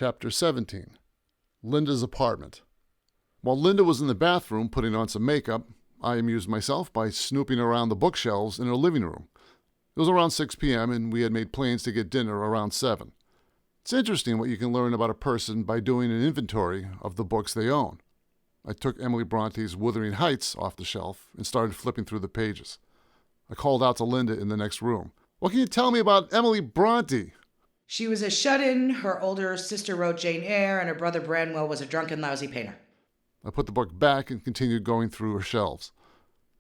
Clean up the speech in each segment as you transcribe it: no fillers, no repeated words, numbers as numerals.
Chapter 17. Linda's Apartment. While Linda was in the bathroom putting on some makeup, I amused myself by snooping around the bookshelves in her living room. It was around 6 p.m. and we had made plans to get dinner around 7. It's interesting what you can learn about a person by doing an inventory of the books they own. I took Emily Bronte's Wuthering Heights off the shelf and started flipping through the pages. I called out to Linda in the next room. "What can you tell me about Emily Bronte?" She was a shut-in, her older sister wrote Jane Eyre, and her brother Branwell was a drunken, lousy painter. I put the book back and continued going through her shelves.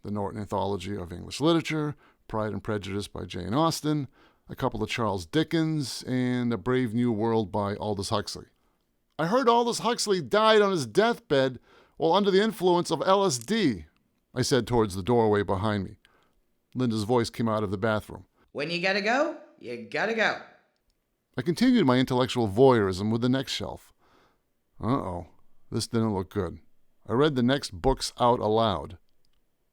The Norton Anthology of English Literature, Pride and Prejudice by Jane Austen, a couple of Charles Dickens, and A Brave New World by Aldous Huxley. "I heard Aldous Huxley died on his deathbed while under the influence of LSD, I said towards the doorway behind me. Linda's voice came out of the bathroom. When you gotta go, you gotta go. I continued my intellectual voyeurism with the next shelf. Uh-oh, this didn't look good. I read the next books out aloud.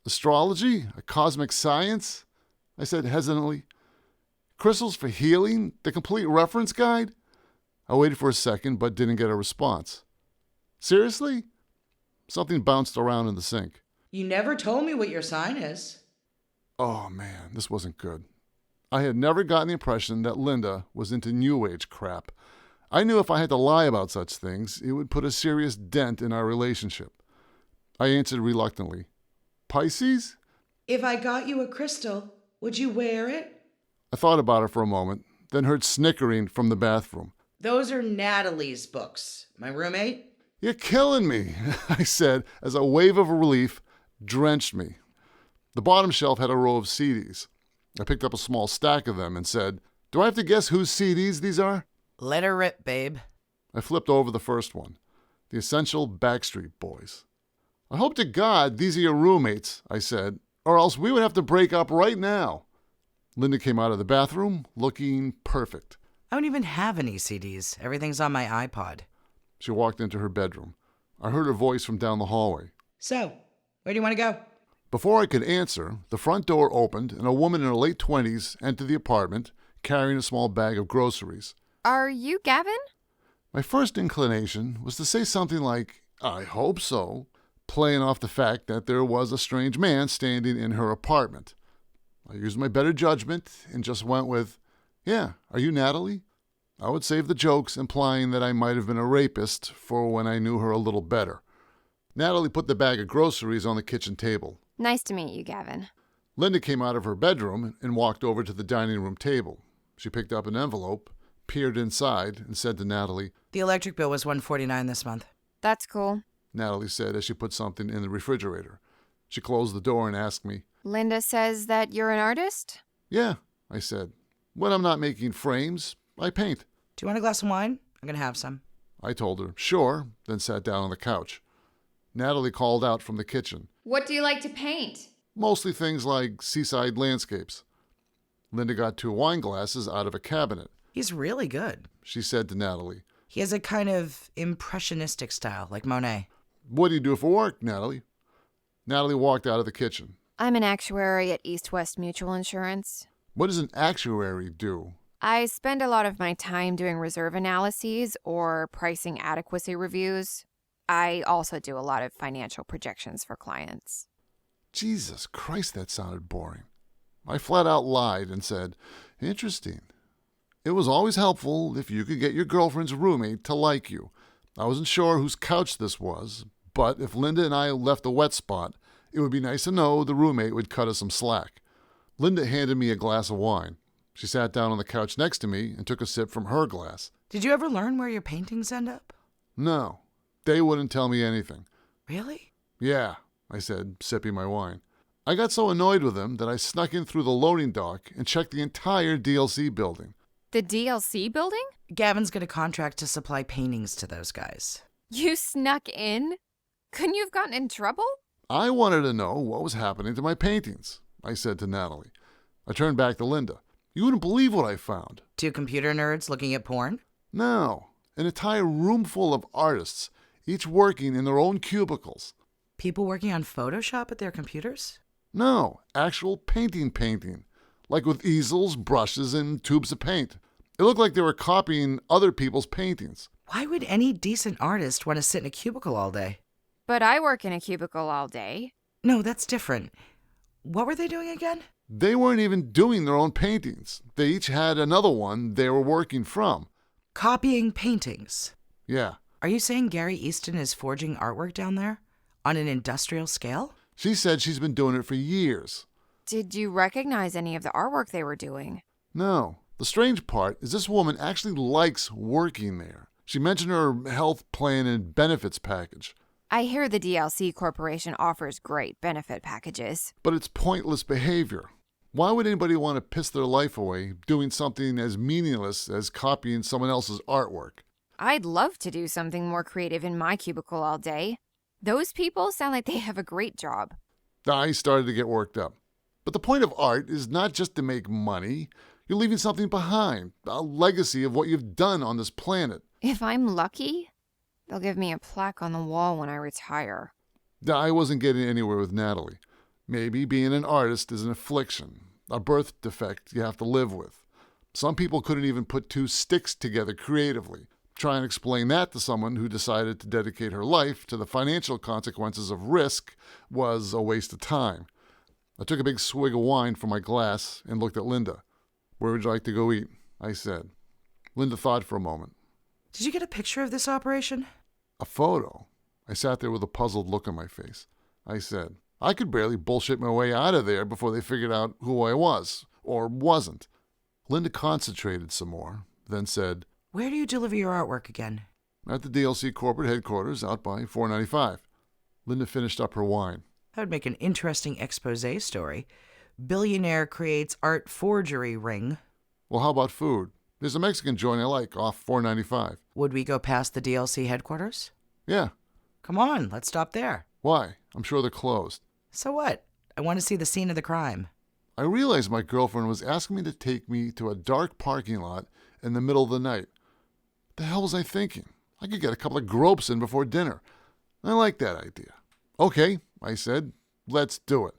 "Astrology? A cosmic science?" I said hesitantly. "Crystals for healing? The complete reference guide?" I waited for a second, but didn't get a response. "Seriously?" Something bounced around in the sink. You never told me what your sign is. Oh man, this wasn't good. I had never gotten the impression that Linda was into New Age crap. I knew if I had to lie about such things, it would put a serious dent in our relationship. I answered reluctantly. "Pisces?" If I got you a crystal, would you wear it? I thought about it for a moment, then heard snickering from the bathroom. Those are Natalie's books. My roommate? "You're killing me," I said as a wave of relief drenched me. The bottom shelf had a row of CDs. I picked up a small stack of them and said, "Do I have to guess whose CDs these are?" Let her rip, babe. I flipped over the first one, The Essential Backstreet Boys. "I hope to God these are your roommates," I said, "or else we would have to break up right now." Linda came out of the bathroom looking perfect. I don't even have any CDs. Everything's on my iPod. She walked into her bedroom. I heard her voice from down the hallway. So, where do you want to go? Before I could answer, the front door opened and a woman in her late 20s entered the apartment carrying a small bag of groceries. Are you Gavin? My first inclination was to say something like, "I hope so," playing off the fact that there was a strange man standing in her apartment. I used my better judgment and just went with, "Yeah, are you Natalie?" I would save the jokes implying that I might have been a rapist for when I knew her a little better. Natalie put the bag of groceries on the kitchen table. Nice to meet you, Gavin. Linda came out of her bedroom and walked over to the dining room table. She picked up an envelope, peered inside, and said to Natalie, The electric bill was $149 this month. That's cool. Natalie said as she put something in the refrigerator. She closed the door and asked me, Linda says that you're an artist? "Yeah," I said. "When I'm not making frames, I paint." Do you want a glass of wine? I'm going to have some. I told her, "Sure," then sat down on the couch. Natalie called out from the kitchen. What do you like to paint? Mostly things like seaside landscapes. Linda got 2 wine glasses out of a cabinet. He's really good. She said to Natalie, He has a kind of impressionistic style, like Monet. "What do you do for work, Natalie?" Natalie walked out of the kitchen. I'm an actuary at East West Mutual Insurance. "What does an actuary do?" I spend a lot of my time doing reserve analyses or pricing adequacy reviews. I also do a lot of financial projections for clients. Jesus Christ, that sounded boring. I flat out lied and said, "Interesting. It was always helpful if you could get your girlfriend's roommate to like you. I wasn't sure whose couch this was, but if Linda and I left a wet spot, it would be nice to know the roommate would cut us some slack." Linda handed me a glass of wine. She sat down on the couch next to me and took a sip from her glass. Did you ever learn where your paintings end up? "No, they wouldn't tell me anything." Really? "Yeah," I said, sipping my wine. I got so annoyed with him that I snuck in through the loading dock and checked the entire DLC building. The DLC building? Gavin's got a contract to supply paintings to those guys. You snuck in? Couldn't you have gotten in trouble? I wanted to know what was happening to my paintings, I said to Natalie. I turned back to Linda. "You wouldn't believe what I found." 2 computer nerds looking at porn? "No, an entire room full of artists, each working in their own cubicles." People working on Photoshop at their computers? "No, actual painting, like with easels, brushes, and tubes of paint. It looked like they were copying other people's paintings. Why would any decent artist want to sit in a cubicle all day? But I work in a cubicle all day. No, that's different. What were they doing again? They weren't even doing their own paintings. They each had another one they were working from. Copying paintings. Yeah. Are you saying Gary Eastman is forging artwork down there? On an industrial scale? She said she's been doing it for years. Did you recognize any of the artwork they were doing? No. The strange part is this woman actually likes working there. She mentioned her health plan and benefits package. I hear the DLC Corporation offers great benefit packages. But it's pointless behavior. Why would anybody want to piss their life away doing something as meaningless as copying someone else's artwork? I'd love to do something more creative in my cubicle all day. Those people sound like they have a great job. I started to get worked up. But the point of art is not just to make money. You're leaving something behind, a legacy of what you've done on this planet. If I'm lucky, they'll give me a plaque on the wall when I retire. I wasn't getting anywhere with Natalie. Maybe being an artist is an affliction, a birth defect you have to live with. Some people couldn't even put two sticks together creatively. Try and explain that to someone who decided to dedicate her life to the financial consequences of risk was a waste of time. I took a big swig of wine from my glass and looked at Linda. "Where would you like to go eat?" I said. Linda thought for a moment. Did you get a picture of this operation? A photo? I sat there with a puzzled look on my face. I said, I could barely bullshit my way out of there before they figured out who I was, or wasn't. Linda concentrated some more, then said, Where do you deliver your artwork again? At the DLC corporate headquarters out by 495. Linda finished up her wine. That would make an interesting expose story. Billionaire creates art forgery ring. Well, how about food? There's a Mexican joint I like off 495. Would we go past the DLC headquarters? Yeah. Come on, let's stop there. Why? I'm sure they're closed. So what? I want to see the scene of the crime. I realized my girlfriend was asking me to take me to a dark parking lot in the middle of the night. What the hell was I thinking? I could get a couple of gropes in before dinner. I like that idea. Okay, I said, let's do it.